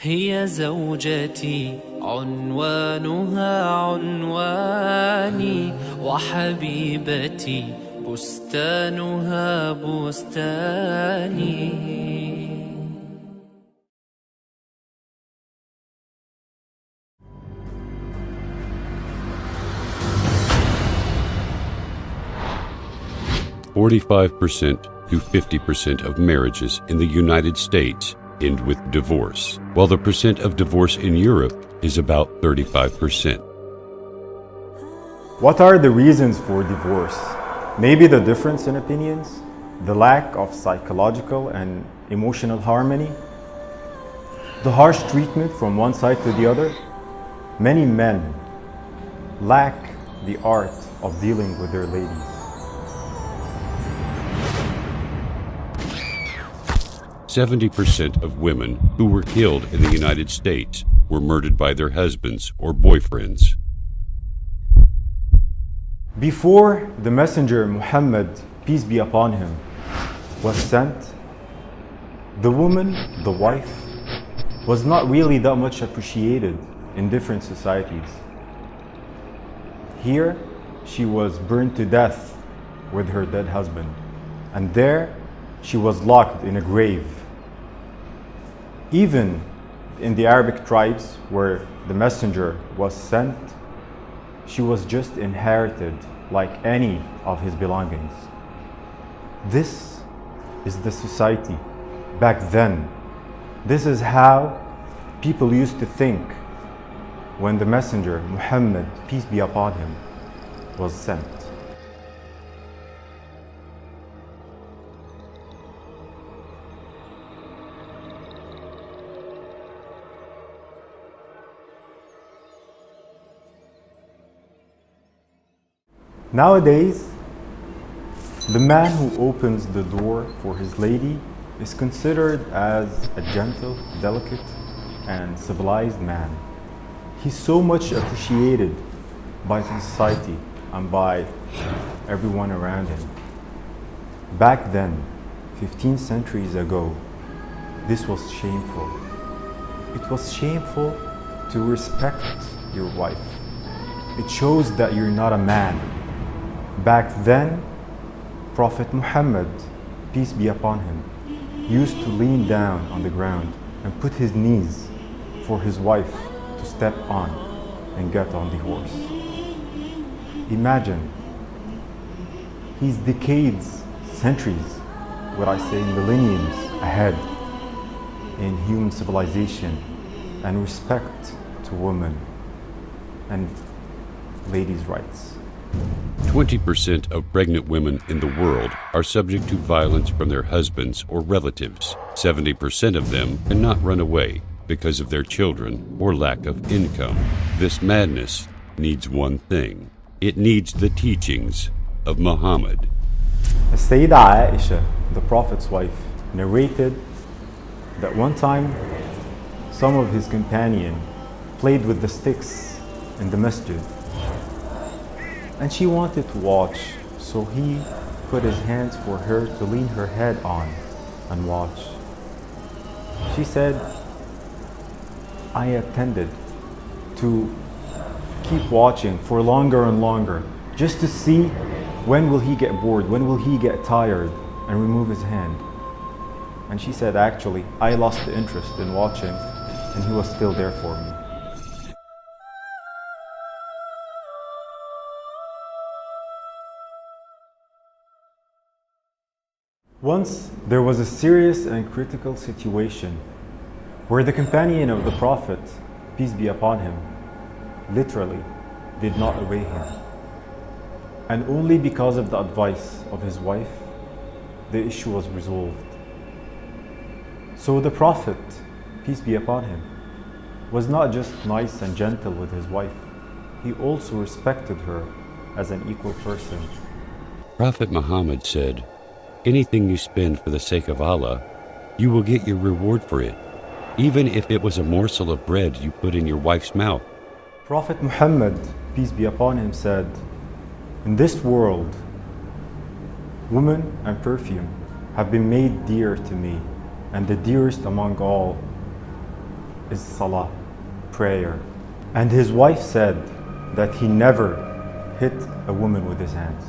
هي زوجتي عنوانها عنواني، وحبيبتي بستانها بستاني. 45% to 50% of marriages in the United States end with divorce, while the percent of divorce in Europe is about 35%. What are the reasons for divorce? Maybe the difference in opinions, the lack of psychological and emotional harmony, the harsh treatment from one side to the other. Many men lack the art of dealing with their ladies. %70 of women who were killed in the United States were murdered by their husbands or boyfriends. Before the messenger Muhammad, peace be upon him, was sent, the woman, the wife, was not really that much appreciated in different societies. Here, she was burned to death with her dead husband, and there she was locked in a grave. Even in the Arabic tribes where the messenger was sent, she was just inherited like any of his belongings. This is the society back then. This is how people used to think when the messenger Muhammad, peace be upon him, was sent. Nowadays, the man who opens the door for his lady is considered as a gentle, delicate, and civilized man. He's so much appreciated by society and by everyone around him. Back then, 15 centuries ago, this was shameful. It was shameful to respect your wife. It shows that you're not a man. Back then, Prophet Muhammad, peace be upon him, used to lean down on the ground and put his knees for his wife to step on and get on the horse. Imagine, he's decades, centuries, what I say millenniums ahead in human civilization and respect to women and ladies' rights. 20% of pregnant women in the world are subject to violence from their husbands or relatives. 70% of them cannot run away because of their children or lack of income. This madness needs one thing. It needs the teachings of Muhammad. Sayyidah Aisha, the Prophet's wife, narrated that one time some of his companions played with the sticks in the masjid. And she wanted to watch, so he put his hands for her to lean her head on and watch. She said, I attended to keep watching for longer and longer, just to see when will he get bored, when will he get tired and remove his hand. And she said, actually, I lost the interest in watching and he was still there for me. Once there was a serious and critical situation where the companion of the Prophet, peace be upon him, literally did not obey him. And only because of the advice of his wife, the issue was resolved. So the Prophet, peace be upon him, was not just nice and gentle with his wife, he also respected her as an equal person. Prophet Muhammad said, "Anything you spend for the sake of Allah, you will get your reward for it, even if it was a morsel of bread you put in your wife's mouth." Prophet Muhammad, peace be upon him, said, "In this world, woman and perfume have been made dear to me, and the dearest among all is salah, prayer." And his wife said that he never hit a woman with his hands.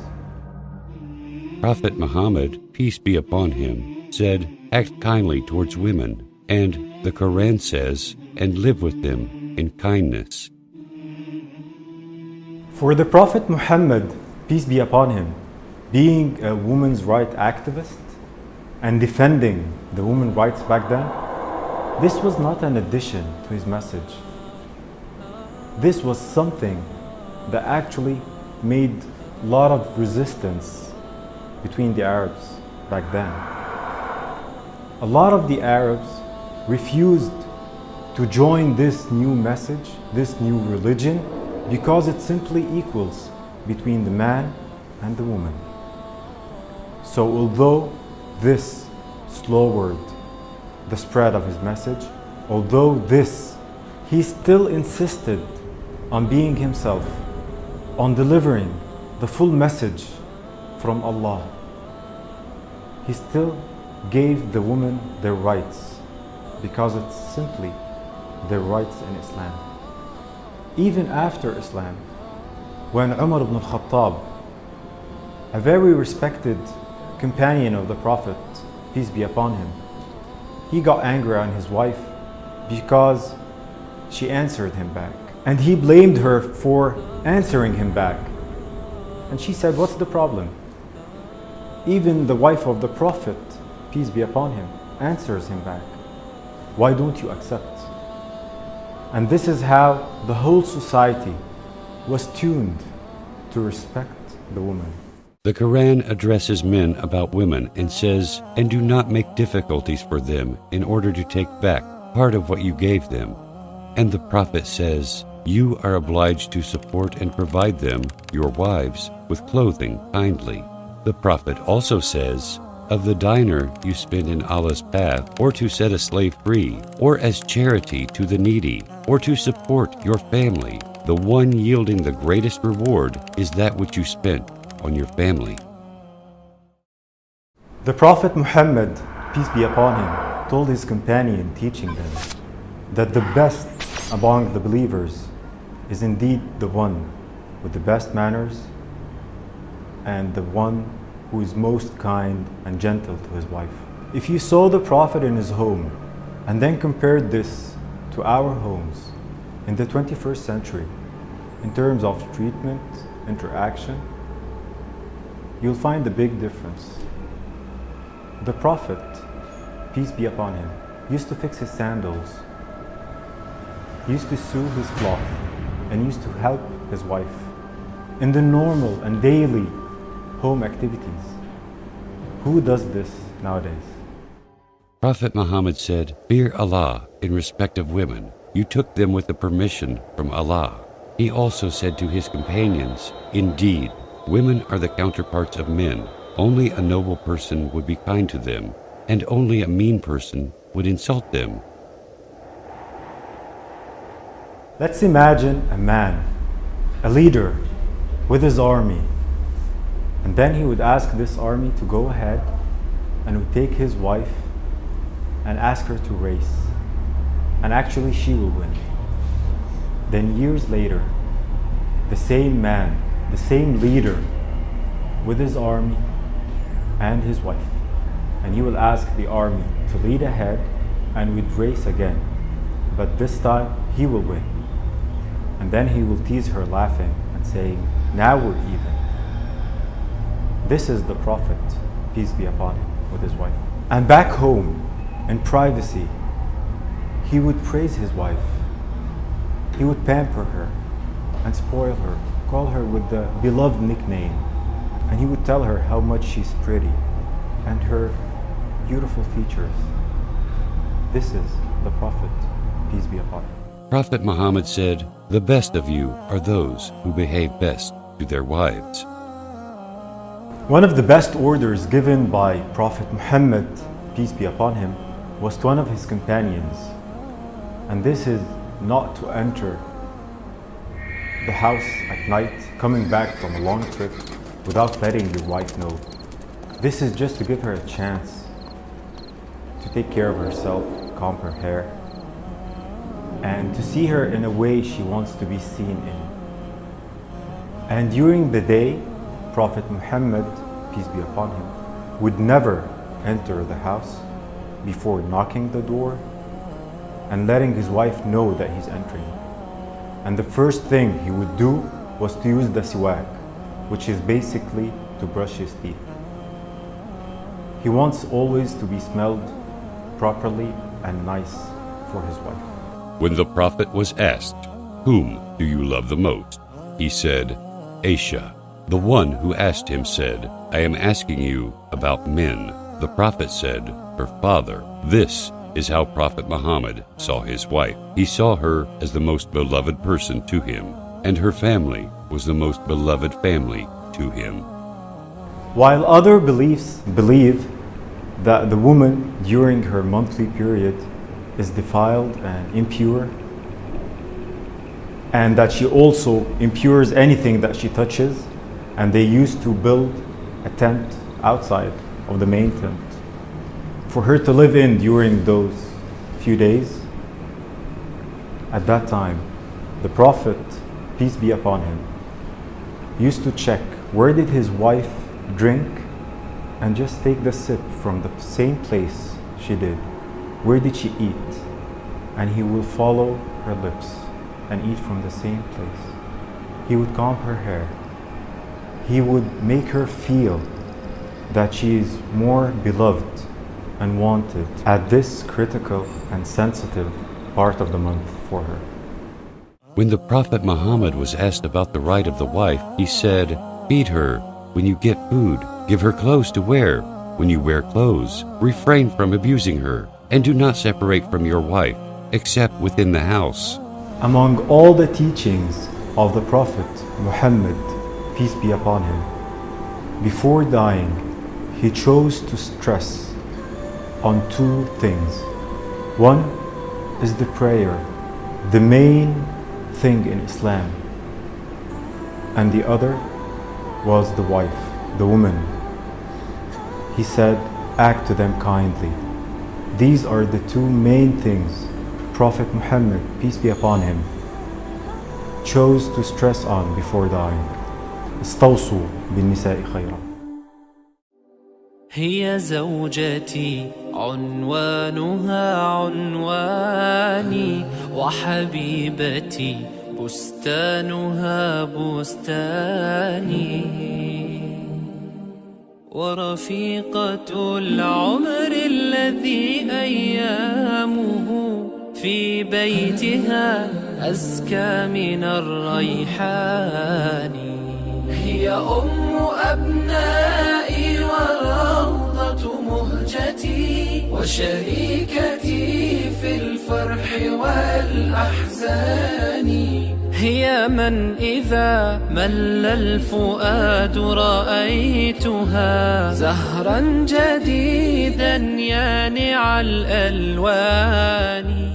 Prophet Muhammad, peace be upon him, said, "Act kindly towards women," and the Quran says, "And live with them in kindness." For the Prophet Muhammad, peace be upon him, being a women's rights activist and defending the women's rights back then, this was not an addition to his message. This was something that actually made a lot of resistance between the Arabs back then. A lot of the Arabs refused to join this new message, this new religion, because it simply equals between the man and the woman. So although this slowed the spread of his message, although this, he still insisted on being himself, on delivering the full message from Allah. He still gave the women their rights because it's simply their rights in Islam. Even after Islam, when Umar ibn al-Khattab, a very respected companion of the Prophet, peace be upon him, he got angry on his wife because she answered him back. And he blamed her for answering him back. And she said, "What's the problem? Even the wife of the Prophet, peace be upon him, answers him back. Why don't you accept?" And this is how the whole society was tuned to respect the woman. The Quran addresses men about women and says, "And do not make difficulties for them in order to take back part of what you gave them." And the Prophet says, "You are obliged to support and provide them, your wives, with clothing kindly." The Prophet also says, "Of the dinar you spend in Allah's path, or to set a slave free, or as charity to the needy, or to support your family, the one yielding the greatest reward is that which you spent on your family." The Prophet Muhammad, peace be upon him, told his companion, teaching them that the best among the believers is indeed the one with the best manners and the one who is most kind and gentle to his wife. If you saw the Prophet in his home and then compared this to our homes in the 21st century in terms of treatment, interaction, you'll find a big difference. The Prophet, peace be upon him, used to fix his sandals. He used to sew his cloth and used to help his wife in the normal and daily home activities. Who does this nowadays? Prophet Muhammad said, "Fear Allah in respect of women. You took them with the permission from Allah." He also said to his companions, "Indeed, women are the counterparts of men. Only a noble person would be kind to them, and only a mean person would insult them." Let's imagine a man, a leader with his army, and then he would ask this army to go ahead and would take his wife and ask her to race, and actually she will win. Then years later, the same man, the same leader with his army and his wife, and he will ask the army to lead ahead and would race again, but this time he will win. And then he will tease her, laughing and saying, "Now we're even." This is the Prophet, peace be upon him, with his wife. And back home, in privacy, he would praise his wife He would pamper her and spoil her, call her with the beloved nickname, and he would tell her how much she's pretty and her beautiful features. This is the Prophet, peace be upon him. Prophet Muhammad said, "The best of you are those who behave best to their wives." One of the best orders given by Prophet Muhammad, peace be upon him, was to one of his companions, and this is not to enter the house at night coming back from a long trip without letting your wife know. This is just to give her a chance to take care of herself, comb her hair, and to see her in a way she wants to be seen in. And during the day, Prophet Muhammad, peace be upon him, would never enter the house before knocking the door and letting his wife know that he's entering. And the first thing he would do was to use the siwak, which is basically to brush his teeth. He wants always to be smelled properly and nice for his wife. When the Prophet was asked, "Whom do you love the most?" he said, "Aisha." The one who asked him said, "I am asking you about men." The Prophet said, "Her father." This is how Prophet Muhammad saw his wife. He saw her as the most beloved person to him, and her family was the most beloved family to him. While other beliefs believe that the woman during her monthly period is defiled and impure, and that she also impures anything that she touches, and they used to build a tent outside of the main tent for her to live in during those few days. At that time, the Prophet, peace be upon him, used to check where did his wife drink and just take the sip from the same place she did. Where did she eat? And he will follow her lips and eat from the same place. He would comb her hair. He would make her feel that she is more beloved and wanted at this critical and sensitive part of the month for her. When the Prophet Muhammad was asked about the right of the wife, he said, "Feed her when you get food, give her clothes to wear when you wear clothes, refrain from abusing her, and do not separate from your wife, except within the house." Among all the teachings of the Prophet Muhammad, peace be upon him, before dying, he chose to stress on two things. One is the prayer, the main thing in Islam, and the other was the wife, the woman. He said, "Act to them kindly." These are the two main things Prophet Muhammad, peace be upon him, chose to stress on before dying. استوصوا بالنساء خيرا. هي زوجتي عنوانها عنواني وحبيبتي بستانها بستاني ورفيقة العمر الذي أيامه في بيتها أزكى من الريحان هي أم أبنائي والروضة مهجتي وشريكتي في الفرح والأحزان هي من إذا مل الفؤاد رأيتها زهرا جديدا يانع الألوان